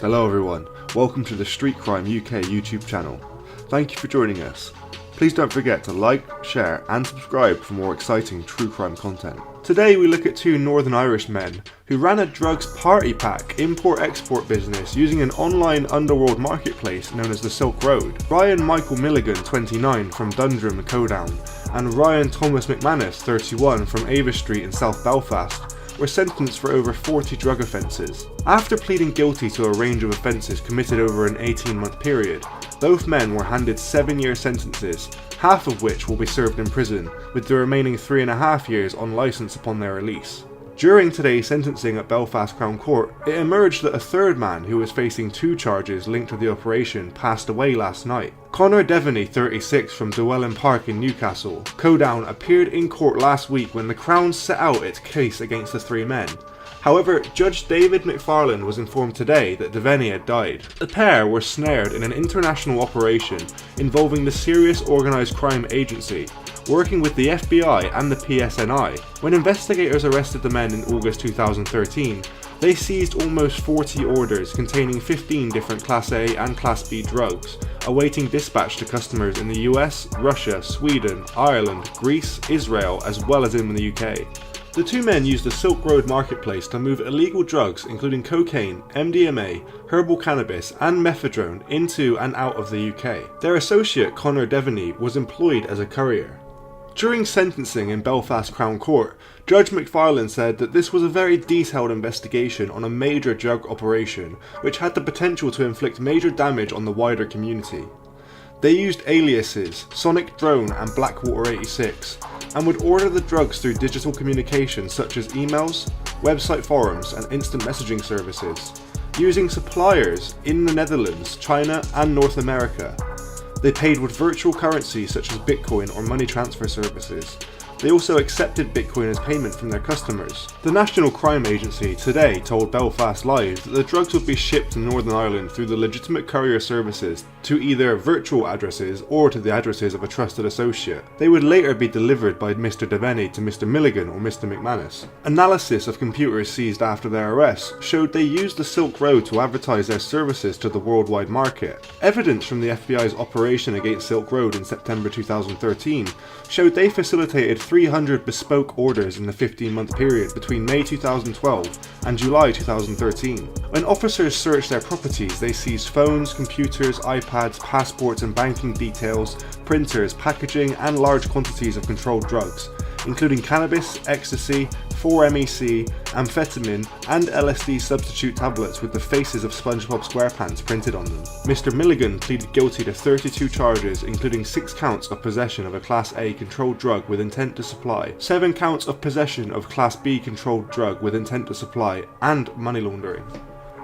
Hello everyone, welcome to the Street Crime UK YouTube channel. Thank you for joining us. Please don't forget to like, share and subscribe for more exciting true crime content. Today we look at two Northern Irish men who ran a drugs party pack import-export business using an online underworld marketplace known as the Silk Road. Ryan Michael Milligan, 29, from Dundrum, Codown, and Ryan Thomas McManus, 31, from Ava Street in South Belfast, were sentenced for over 40 drug offences. After pleading guilty to a range of offences committed over an 18-month period, both men were handed 7-year sentences, half of which will be served in prison, with the remaining 3.5 years on licence upon their release. During today's sentencing at Belfast Crown Court, it emerged that a third man who was facing 2 charges linked to the operation passed away last night. Conor Devaney, 36, from Dwelling Park in Newcastle, Codown, appeared in court last week when the Crown set out its case against the 3 men. However, Judge David McFarlane was informed today that Devaney had died. The pair were snared in an international operation involving the Serious Organised Crime Agency, working with the FBI and the PSNI. When investigators arrested the men in August 2013, they seized almost 40 orders containing 15 different Class A and Class B drugs, awaiting dispatch to customers in the US, Russia, Sweden, Ireland, Greece, Israel, as well as in the UK. The 2 men used the Silk Road marketplace to move illegal drugs including cocaine, MDMA, herbal cannabis and methadone into and out of the UK. Their associate Conor Devaney was employed as a courier. During sentencing in Belfast Crown Court, Judge McFarlane said that this was a very detailed investigation on a major drug operation which had the potential to inflict major damage on the wider community. They used aliases, Sonic Drone and Blackwater 86, and would order the drugs through digital communication such as emails, website forums and instant messaging services, using suppliers in the Netherlands, China and North America. They paid with virtual currency such as Bitcoin or money transfer services. They also accepted Bitcoin as payment from their customers. The National Crime Agency today told Belfast Live that the drugs would be shipped to Northern Ireland through the legitimate courier services to either virtual addresses or to the addresses of a trusted associate. They would later be delivered by Mr. Devaney to Mr. Milligan or Mr. McManus. Analysis of computers seized after their arrest showed they used the Silk Road to advertise their services to the worldwide market. Evidence from the FBI's operation against Silk Road in September 2013 showed they facilitated 300 bespoke orders in the 15-month period between May 2012 and July 2013. When officers searched their properties, they seized phones, computers, iPads, passports and banking details, printers, packaging and large quantities of controlled drugs, including cannabis, ecstasy, 4-MEC, amphetamine and LSD substitute tablets with the faces of SpongeBob SquarePants printed on them. Mr. Milligan pleaded guilty to 32 charges, including 6 counts of possession of a Class A controlled drug with intent to supply, 7 counts of possession of Class B controlled drug with intent to supply, and money laundering.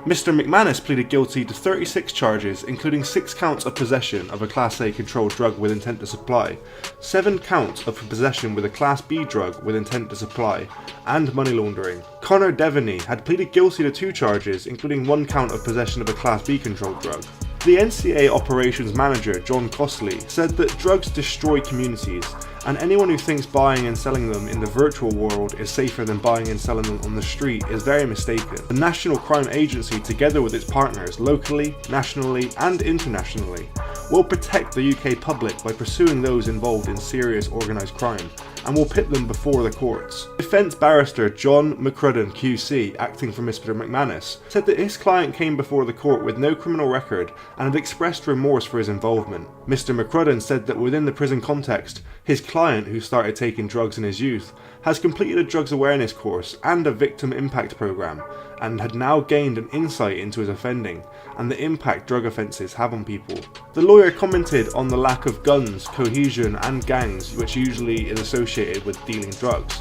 Mr. McManus pleaded guilty to 36 charges, including 6 counts of possession of a Class A controlled drug with intent to supply, 7 counts of possession with a Class B drug with intent to supply, and money laundering. Conor Devaney had pleaded guilty to 2 charges, including 1 count of possession of a Class B controlled drug. The NCA operations manager, John Costley, said that drugs destroy communities, and anyone who thinks buying and selling them in the virtual world is safer than buying and selling them on the street is very mistaken. The National Crime Agency, together with its partners locally, nationally and internationally, will protect the UK public by pursuing those involved in serious organised crime, and will pit them before the courts. Defence barrister John McCrudden QC, acting for Mr. McManus, said that his client came before the court with no criminal record and had expressed remorse for his involvement. Mr. McCrudden said that within the prison context, his client, who started taking drugs in his youth, has completed a drugs awareness course and a victim impact program, and had now gained an insight into his offending and the impact drug offences have on people. The lawyer commented on the lack of guns, cohesion and gangs which usually is associated with dealing drugs.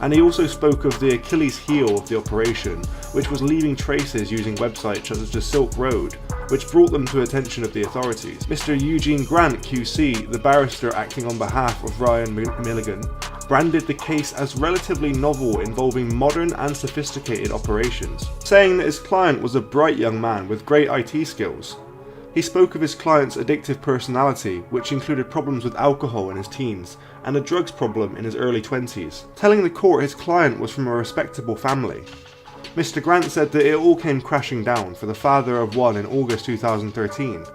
And he also spoke of the Achilles heel of the operation, which was leaving traces using websites such as the Silk Road, which brought them to attention of the authorities. Mr. Eugene Grant QC, the barrister acting on behalf of Ryan Milligan, branded the case as relatively novel, involving modern and sophisticated operations, saying that his client was a bright young man with great IT skills. He spoke of his client's addictive personality, which included problems with alcohol in his teens and a drugs problem in his early 20s, telling the court his client was from a respectable family. Mr. Grant said that it all came crashing down for the father of one in August 2013.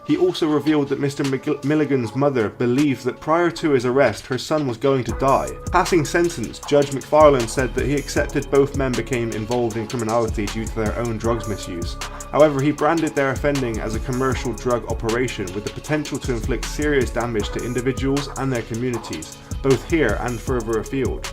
He also revealed that Mr. Milligan's mother believed that prior to his arrest her son was going to die. Passing sentence, Judge McFarlane said that he accepted both men became involved in criminality due to their own drugs misuse. However, he branded their offending as a commercial drug operation with the potential to inflict serious damage to individuals and their communities, both here and further afield.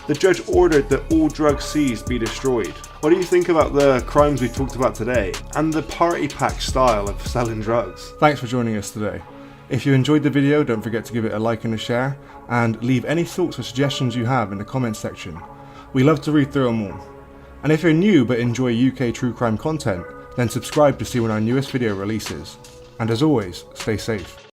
The judge ordered that all drugs seized be destroyed. What do you think about the crimes we talked about today, and the party pack style of selling drugs? Thanks for joining us today. If you enjoyed the video, don't forget to give it a like and a share, and leave any thoughts or suggestions you have in the comments section. We love to read through them all. And if you're new but enjoy UK true crime content, then subscribe to see when our newest video releases. And as always, stay safe.